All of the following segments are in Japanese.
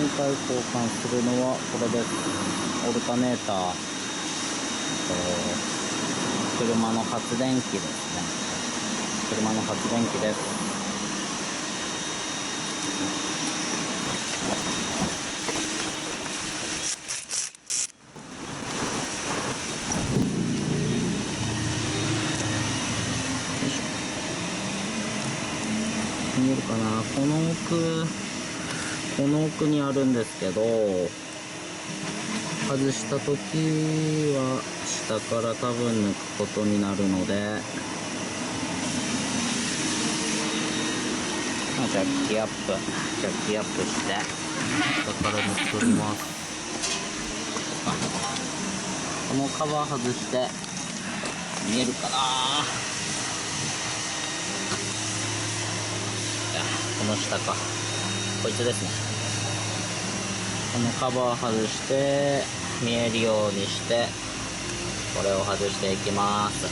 今回交換するのはこれです。オルタネーター、車の発電機ですね。車の発電機です。見えるかな。この奥にあるんですけど、外した時は下から多分抜くことになるので、ジャッキアップして下から抜き取ります。このカバー外して見えるかな。この下か、こいつですね。このカバー外して見えるようにして、これを外していきます。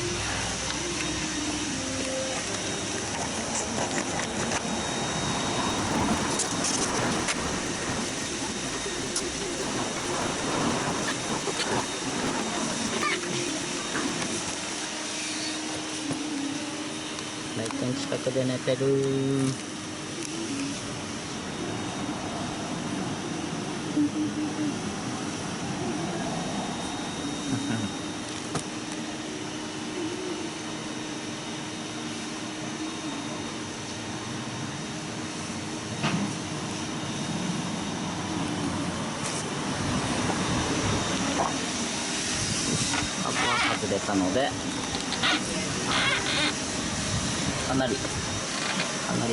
来店近くで寝てる。カバー外れたので、かなり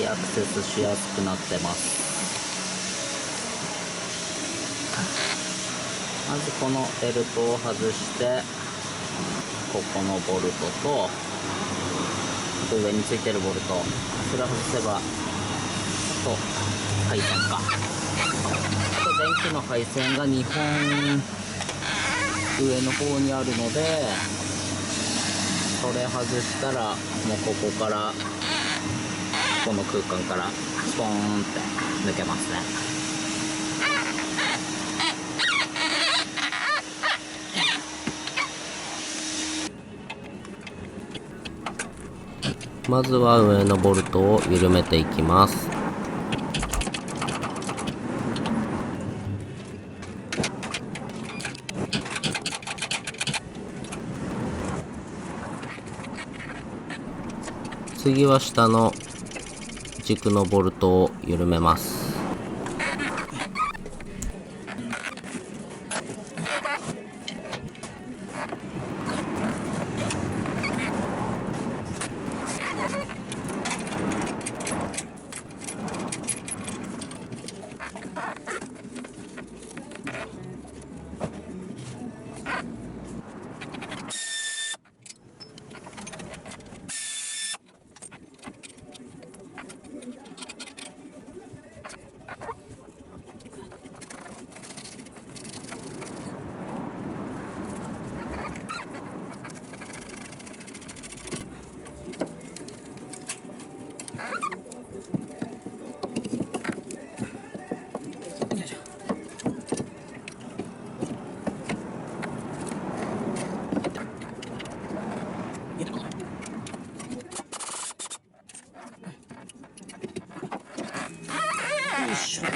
アクセスしやすくなってます。まずこのベルトを外して、ここのボルトと、あと上についてるボルト、それを外せば、あと配線か。あと電気の配線が2本上の方にあるので、それ外したらもうここからこの空間からスポーンって抜けますね。まずは上のボルトを緩めていきます。次は下の軸のボルトを緩めます。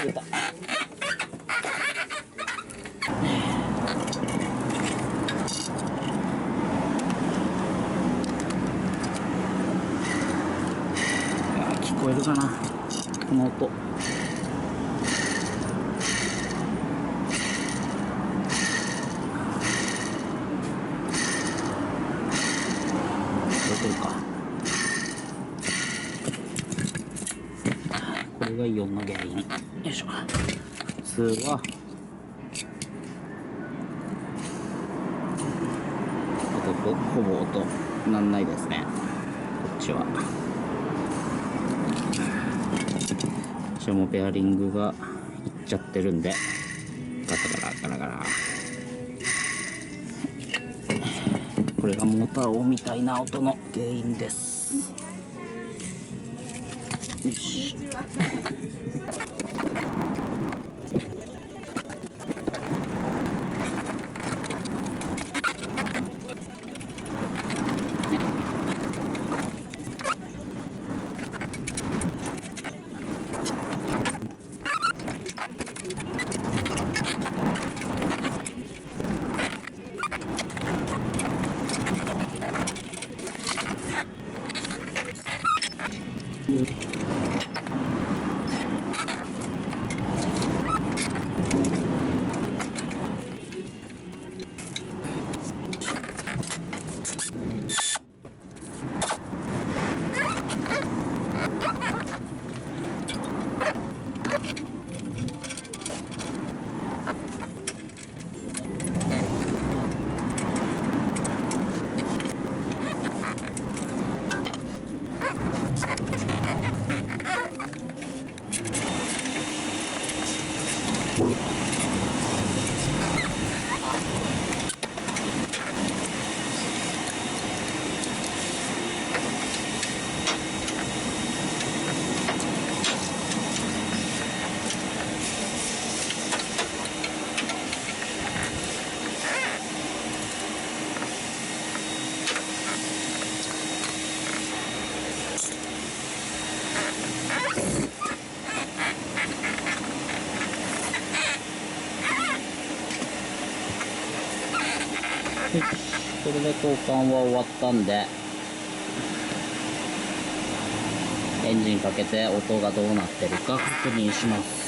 出た。聞こえるかな、この音。出てるか。これがイオンの原因。よいしょ。普通はほぼ音なんないですね。こっちは。こっちもベアリングがいっちゃってるんで、ガタガラガラガラ。これがモーター音みたいな音の原因です。よし。これで交換は終わったんで、エンジンかけて音がどうなってるか確認します。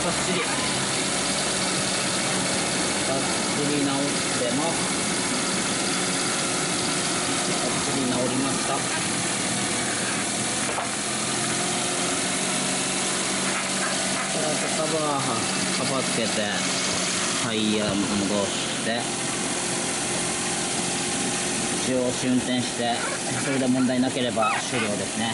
バッチリ直してます。バッチリ直りました。カバーつけてタイヤ戻して一応試運転して、それで問題なければ終了ですね。